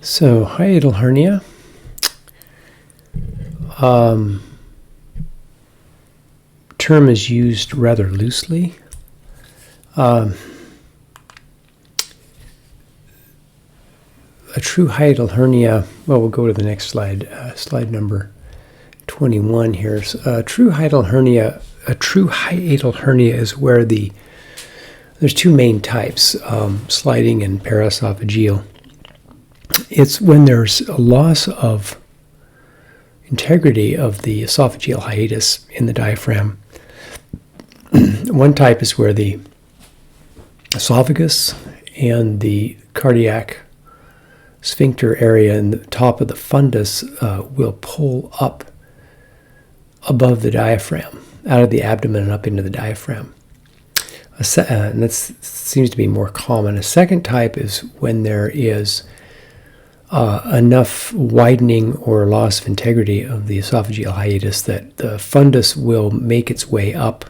So, hiatal hernia. Term is used rather loosely. A true hiatal hernia, well, we'll go to the next slide, slide number 21 here. A true hiatal hernia is where there's two main types, sliding and paraesophageal. It's when there's a loss of integrity of the esophageal hiatus in the diaphragm. One type is where the esophagus and the cardiac sphincter area in the top of the fundus will pull up above the diaphragm, out of the abdomen and up into the diaphragm. And that seems to be more common. A second type is when there is enough widening or loss of integrity of the esophageal hiatus that the fundus will make its way up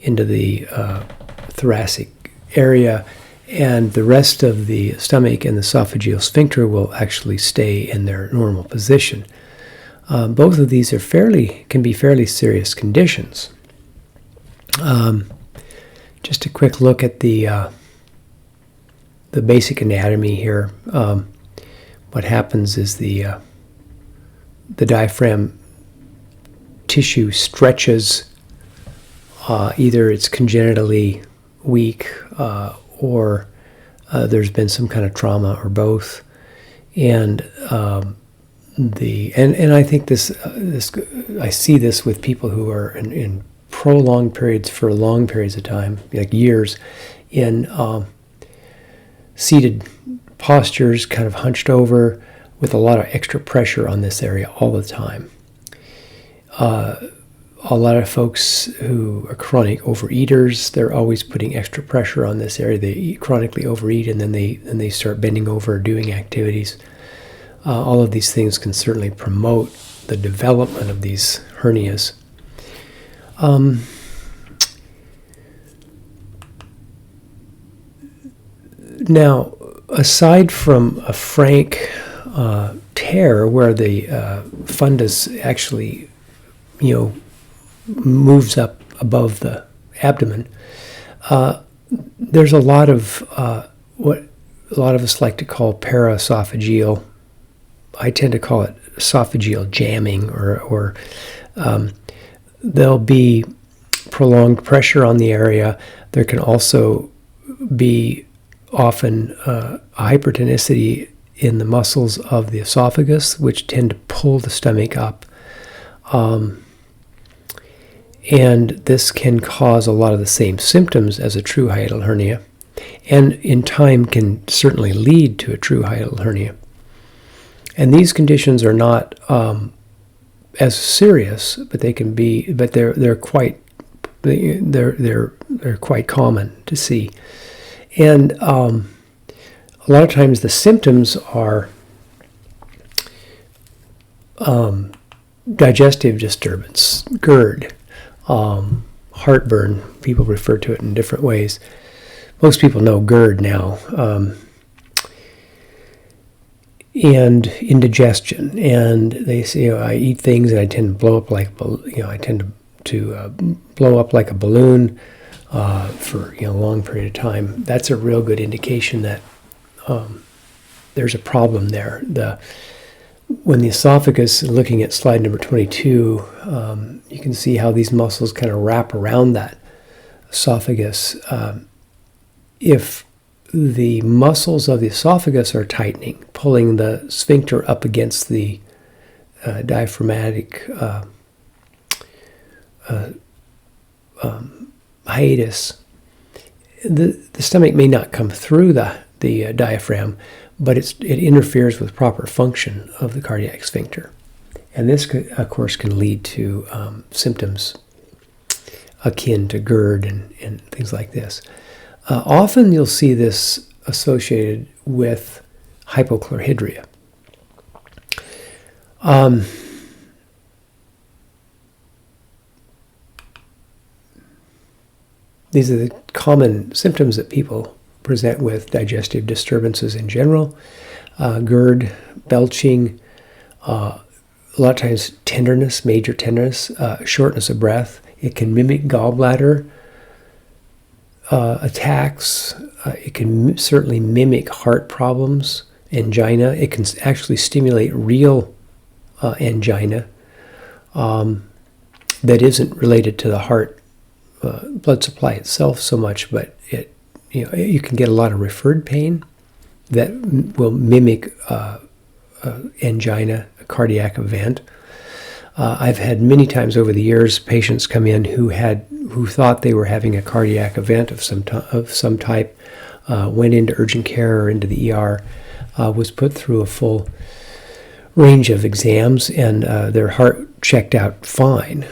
into the thoracic area, and the rest of the stomach and the esophageal sphincter will actually stay in their normal position. Both of these can be fairly serious conditions. Just a quick look at the basic anatomy here. What happens is the diaphragm tissue stretches. Either it's congenitally weak or there's been some kind of trauma, or both. And I think this I see this with people who are in prolonged periods for long periods of time, like years, in seated postures, kind of hunched over, with a lot of extra pressure on this area all the time. A lot of folks who are chronic overeaters, they're always putting extra pressure on this area. They chronically overeat, and then they start bending over, doing activities. All of these things can certainly promote the development of these hernias. Now, aside from a frank tear where the fundus actually, moves up above the abdomen, there's a lot of what a lot of us like to call paraesophageal. I tend to call it esophageal jamming, or there'll be prolonged pressure on the area. There can also be often hypertonicity in the muscles of the esophagus, which tend to pull the stomach up. And this can cause a lot of the same symptoms as a true hiatal hernia, and in time can certainly lead to a true hiatal hernia. And these conditions are not as serious, but they can be. But they're quite common to see. And a lot of times the symptoms are digestive disturbance, GERD, heartburn. People refer to it in different ways. Most people know GERD now. And indigestion, and they say, I eat things and I tend to blow up like, I tend to blow up like a balloon for a long period of time. That's a real good indication that there's a problem there. When the esophagus, looking at slide number 22, you can see how these muscles kind of wrap around that esophagus. If the muscles of the esophagus are tightening, pulling the sphincter up against the diaphragmatic hiatus, the stomach may not come through the diaphragm, but it interferes with proper function of the cardiac sphincter. And this, of course, can lead to symptoms akin to GERD and things like this. Often you'll see this associated with hypochlorhydria. These are the common symptoms that people present with digestive disturbances in general. GERD, belching, a lot of times tenderness, major tenderness, shortness of breath. It can mimic gallbladder attacks. It can certainly mimic heart problems, angina. It can actually stimulate real angina that isn't related to the heart blood supply itself so much, but you can get a lot of referred pain that will mimic angina, a cardiac event. I've had many times over the years patients come in who thought they were having a cardiac event of some type, went into urgent care or into the ER, was put through a full range of exams, and their heart checked out fine.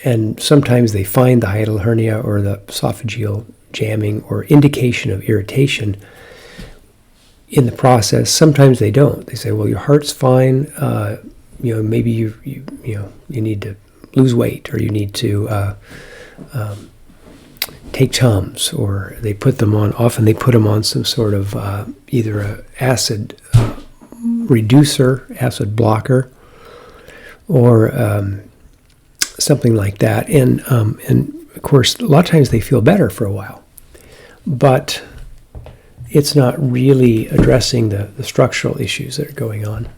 And sometimes they find the hiatal hernia or the esophageal jamming or indication of irritation in the process. Sometimes they don't. They say, well, your heart's fine. Maybe you need to lose weight, or you need to take Tums, or they put them on. Often they put them on some sort of either a acid reducer, acid blocker, or something like that. And of course, a lot of times they feel better for a while, but it's not really addressing the structural issues that are going on.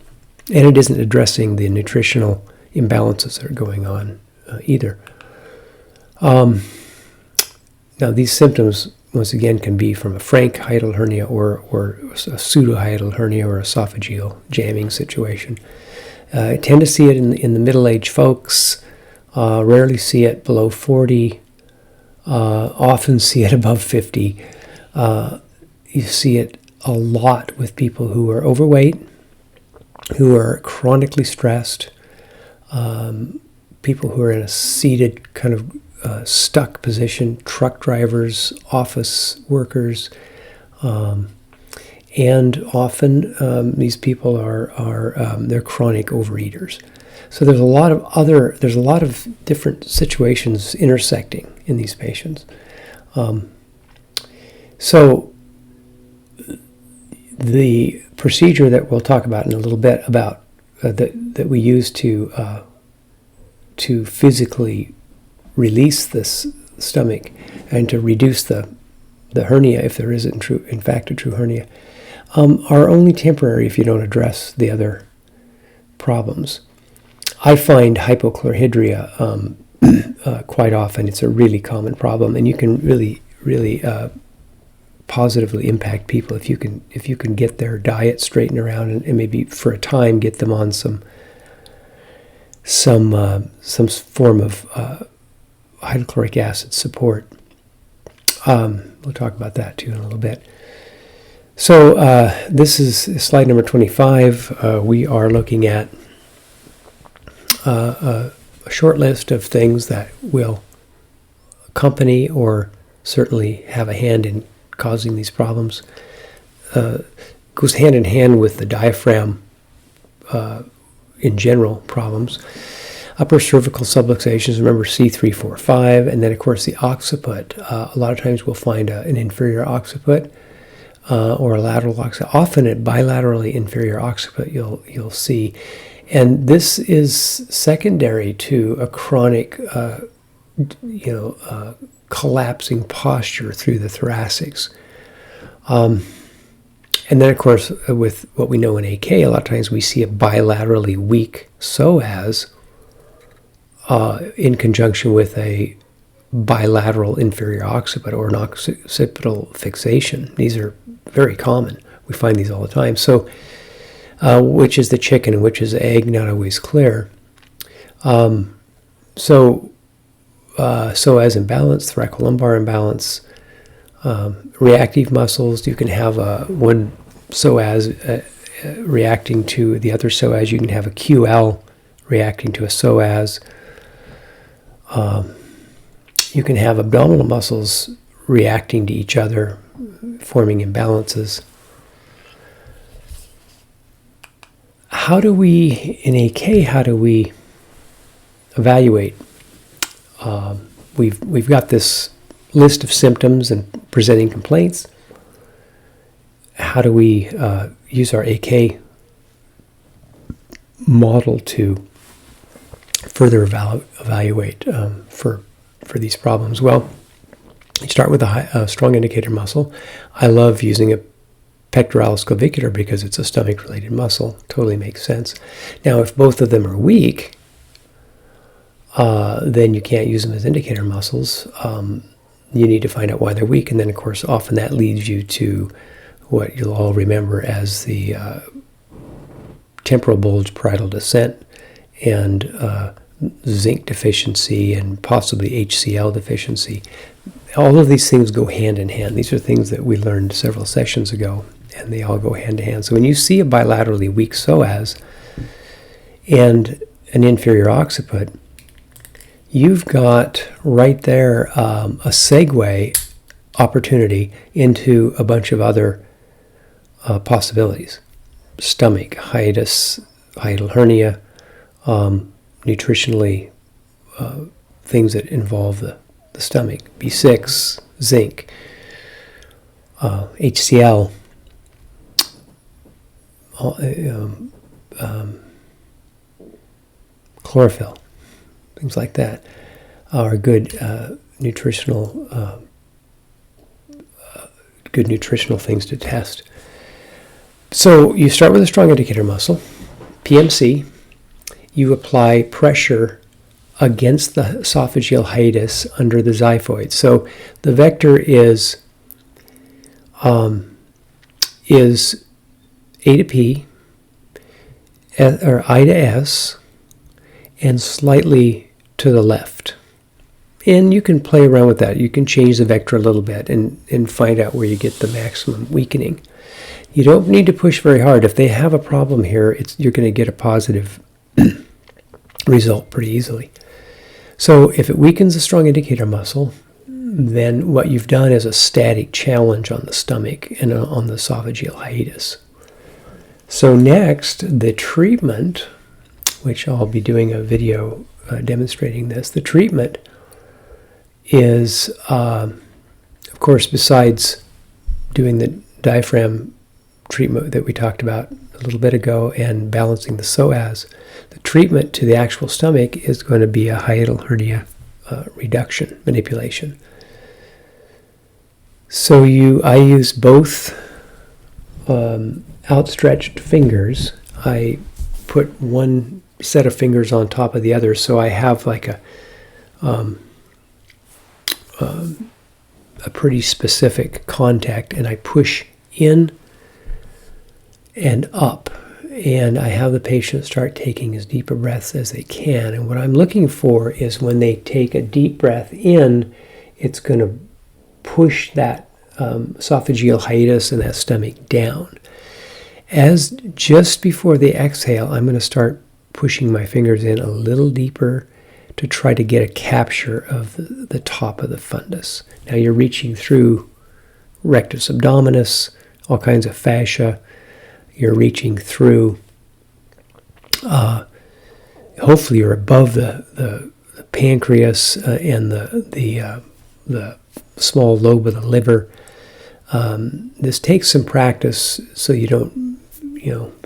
And it isn't addressing the nutritional imbalances that are going on either. Now, these symptoms, once again, can be from a frank hiatal hernia or a pseudo-hiatal hernia or esophageal jamming situation. I tend to see it in the middle-aged folks, rarely see it below 40, often see it above 50. You see it a lot with people who are overweight, who are chronically stressed, people who are in a seated kind of stuck position, truck drivers, office workers, and often these people they're chronic overeaters. So there's a lot of different situations intersecting in these patients. So the procedure that we'll talk about in a little bit about that we use to physically release this stomach and to reduce the hernia, if there is in fact a true hernia, are only temporary if you don't address the other problems. I find hypochlorhydria quite often. It's a really common problem, and you can really positively impact people if you can get their diet straightened around and maybe for a time get them on some form of hydrochloric acid support. We'll talk about that too in a little bit. So this is slide number 25. We are looking at a short list of things that will accompany or certainly have a hand in causing these problems. Goes hand in hand with the diaphragm in general problems. Upper cervical subluxations, remember C3, 4, 5, and then of course the occiput. A lot of times we'll find an inferior occiput or a lateral occiput. Often at bilaterally inferior occiput you'll see. And this is secondary to a chronic collapsing posture through the thoracics. And then, of course, with what we know in AK, a lot of times we see a bilaterally weak psoas in conjunction with a bilateral inferior occiput or an occipital fixation. These are very common. We find these all the time. So, which is the chicken and which is the egg, not always clear. Psoas imbalance, thoracolumbar imbalance, reactive muscles. You can have one psoas reacting to the other psoas. You can have a QL reacting to a psoas. You can have abdominal muscles reacting to each other, forming imbalances. In AK, how do we evaluate? We've got this list of symptoms and presenting complaints. how do we use our AK model to further evaluate for these problems? Well, you start with a strong indicator muscle. I love using a pectoralis clavicular because it's a stomach-related muscle. Totally makes sense. Now, if both of them are weak, then you can't use them as indicator muscles. You need to find out why they're weak, and then, of course, often that leads you to what you'll all remember as the temporal bulge parietal descent and zinc deficiency and possibly HCl deficiency. All of these things go hand in hand. These are things that we learned several sessions ago, and they all go hand in hand. So when you see a bilaterally weak psoas and an inferior occiput, you've got right there a segue opportunity into a bunch of other possibilities. Stomach, hiatus, hiatal hernia, nutritionally things that involve the stomach, B6, zinc, HCl, chlorophyll, things like that are good nutritional things to test. So you start with a strong indicator muscle, PMC. You apply pressure against the esophageal hiatus under the xiphoid. So the vector is A to P, or I to S, and slightly to the left. And you can play around with that. You can change the vector a little bit and find out where you get the maximum weakening. You don't need to push very hard. If they have a problem here, you're going to get a positive result pretty easily. So if it weakens the strong indicator muscle, then what you've done is a static challenge on the stomach and on the esophageal hiatus. So next, the treatment, which I'll be doing a video demonstrating this, the treatment is, of course, besides doing the diaphragm treatment that we talked about a little bit ago and balancing the psoas, the treatment to the actual stomach is going to be a hiatal hernia reduction manipulation. So I use both outstretched fingers. I put one set of fingers on top of the other, so I have like a pretty specific contact, and I push in and up, and I have the patient start taking as deep a breaths as they can. And what I'm looking for is when they take a deep breath in, it's going to push that esophageal hiatus and that stomach down. As just before they exhale, I'm going to start pushing my fingers in a little deeper to try to get a capture of the top of the fundus. Now you're reaching through rectus abdominis, all kinds of fascia. You're reaching through, hopefully you're above the pancreas and the small lobe of the liver. This takes some practice, so you don't,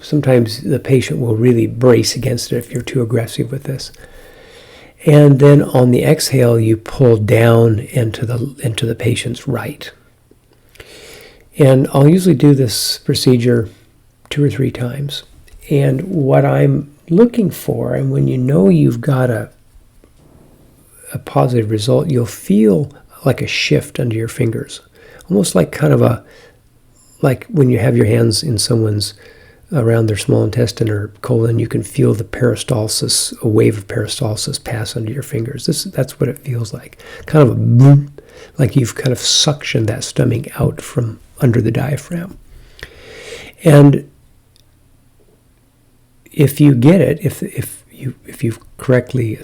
sometimes the patient will really brace against it if you're too aggressive with this. And then on the exhale, you pull down into the patient's right. And I'll usually do this procedure 2 or 3 times. And what I'm looking for, and when you know you've got a positive result, you'll feel like a shift under your fingers. Almost like like when you have your hands in someone's around their small intestine or colon, you can feel the peristalsis, a wave of peristalsis pass under your fingers. That's what it feels like. Kind of a boom, like you've kind of suctioned that stomach out from under the diaphragm. And if you get it, if you've correctly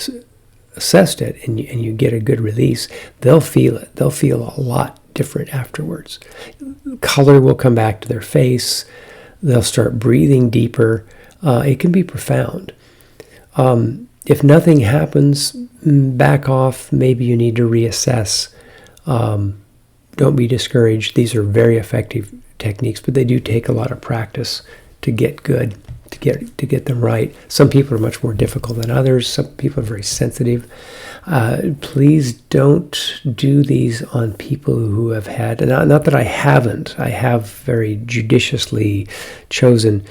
assessed it and you get a good release, they'll feel it. They'll feel a lot different afterwards. Color will come back to their face. They'll start breathing deeper. It can be profound. If nothing happens, back off. Maybe you need to reassess. Don't be discouraged. These are very effective techniques, but they do take a lot of practice to get good, to get them right. Some people are much more difficult than others. Some people are very sensitive. Please don't do these on people who have had, not that I haven't, I have very judiciously chosen,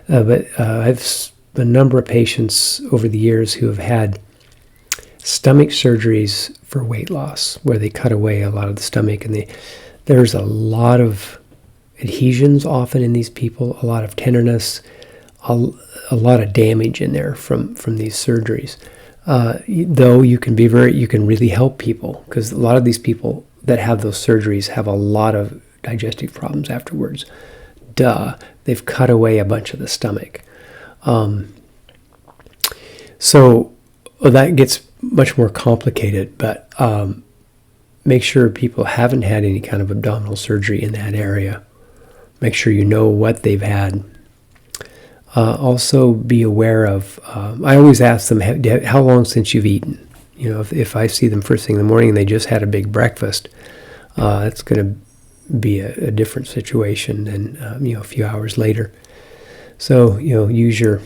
but I've a number of patients over the years who have had stomach surgeries for weight loss, where they cut away a lot of the stomach, and there's a lot of adhesions often in these people, a lot of tenderness, a lot of damage in there from these surgeries. Though you can really help people, because a lot of these people that have those surgeries have a lot of digestive problems afterwards. They've cut away a bunch of the stomach. So that gets much more complicated, but make sure people haven't had any kind of abdominal surgery in that area. Make sure you know what they've had. Also be aware of, I always ask them, how long since you've eaten? You know, if I see them first thing in the morning and they just had a big breakfast, it's going to be a different situation than, a few hours later. So, use your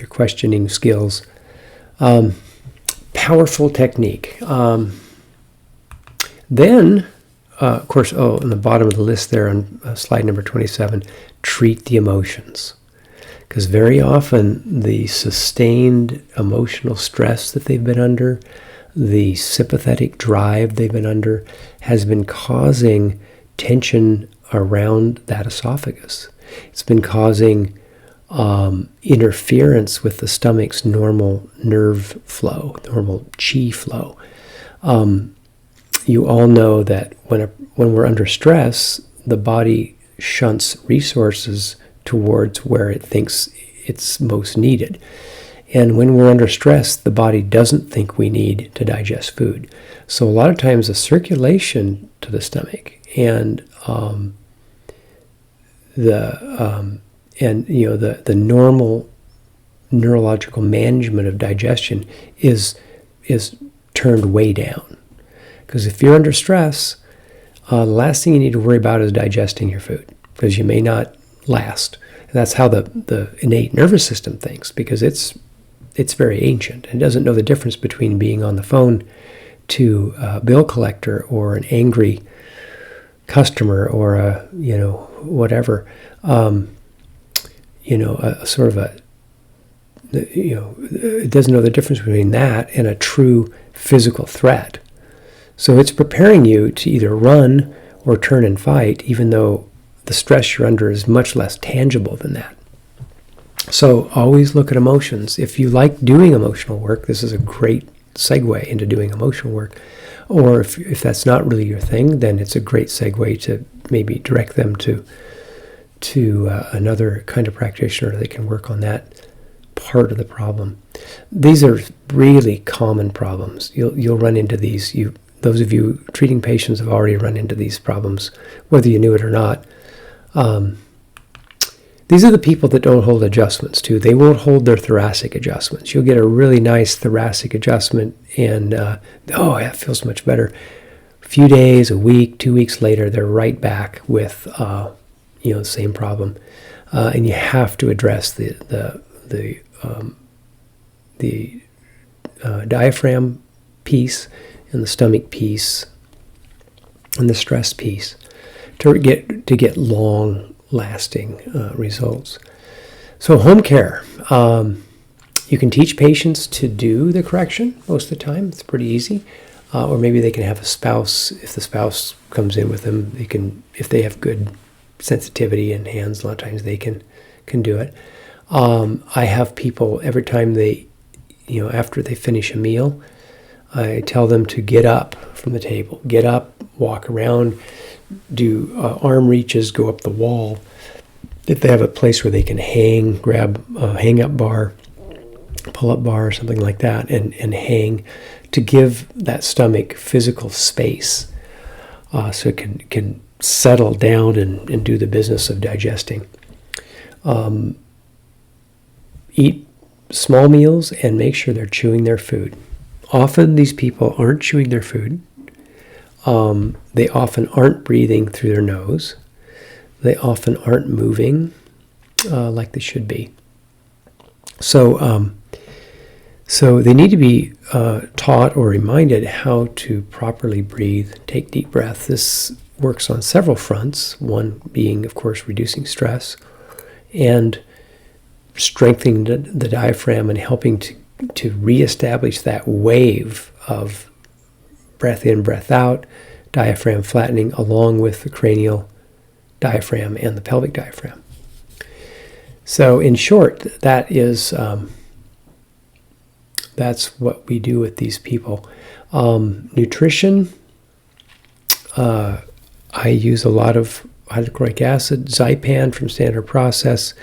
questioning skills. Powerful technique. Then, of course, on the bottom of the list there on slide number 27, treat the emotions. Because very often the sustained emotional stress that they've been under, the sympathetic drive they've been under, has been causing tension around that esophagus. It's been causing interference with the stomach's normal nerve flow, normal qi flow. You all know that when we're under stress, the body shunts resources towards where it thinks it's most needed. And when we're under stress, the body doesn't think we need to digest food. So a lot of times the circulation to the stomach and the normal neurological management of digestion is turned way down. Because if you're under stress, the last thing you need to worry about is digesting your food, because you may not last. And that's how the innate nervous system thinks, because it's very ancient. It doesn't know the difference between being on the phone to a bill collector or an angry customer or whatever. It doesn't know the difference between that and a true physical threat. So it's preparing you to either run or turn and fight, even though the stress you're under is much less tangible than that. So always look at emotions. If you like doing emotional work, this is a great segue into doing emotional work. Or if that's not really your thing, then it's a great segue to maybe direct them to another kind of practitioner that can work on that part of the problem. These are really common problems. You'll run into these. Those of you treating patients have already run into these problems, whether you knew it or not. These are the people that don't hold adjustments too. They won't hold their thoracic adjustments. You'll get a really nice thoracic adjustment and, it feels much better. A few days, a week, 2 weeks later, they're right back with, the same problem. And you have to address the diaphragm piece and the stomach piece and the stress piece to get long-lasting results. So home care. You can teach patients to do the correction most of the time. It's pretty easy. Or maybe they can have a spouse. If the spouse comes in with them, they can, if they have good sensitivity in hands, a lot of times they can do it. I have people, every time they, after they finish a meal, I tell them to get up from the table. Get up, walk around, do arm reaches, go up the wall. If they have a place where they can hang, grab a hang-up bar, pull-up bar, or something like that, and hang, to give that stomach physical space so it can settle down and do the business of digesting. Eat small meals and make sure they're chewing their food. Often these people aren't chewing their food. They often aren't breathing through their nose. they often aren't moving like they should be. So, so they need to be taught or reminded how to properly breathe, take deep breaths. This works on several fronts, one being, of course, reducing stress and strengthening the diaphragm and helping to reestablish that wave of breath in, breath out, diaphragm flattening along with the cranial diaphragm and the pelvic diaphragm. So in short, that is that's what we do with these people. Nutrition, I use a lot of hydrochloric acid, Zypan from Standard Process,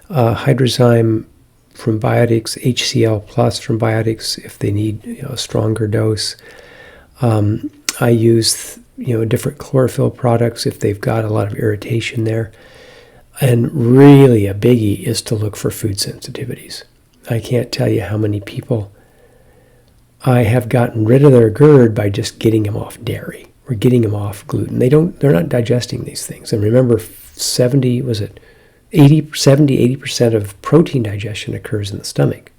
Hydrozyme from Biotics, HCl plus from Biotics if they need a stronger dose. I use different chlorophyll products if they've got a lot of irritation there. And really a biggie is to look for food sensitivities. I can't tell you how many people I have gotten rid of their GERD by just getting them off dairy or getting them off gluten. They're not digesting these things. And remember, 80% of protein digestion occurs in the stomach,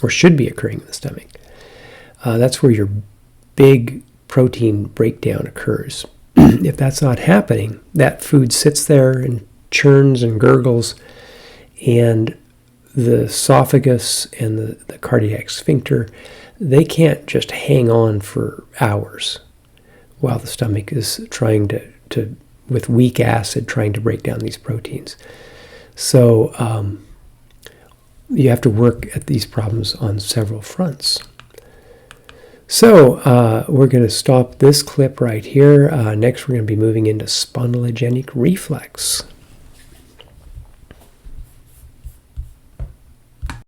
or should be occurring in the stomach. That's where your big protein breakdown occurs. If that's not happening, that food sits there and churns and gurgles, and the esophagus and the cardiac sphincter, they can't just hang on for hours while the stomach is trying to with weak acid, trying to break down these proteins. So you have to work at these problems on several fronts. So we're going to stop this clip right here. Next, we're going to be moving into spondylogenic reflex.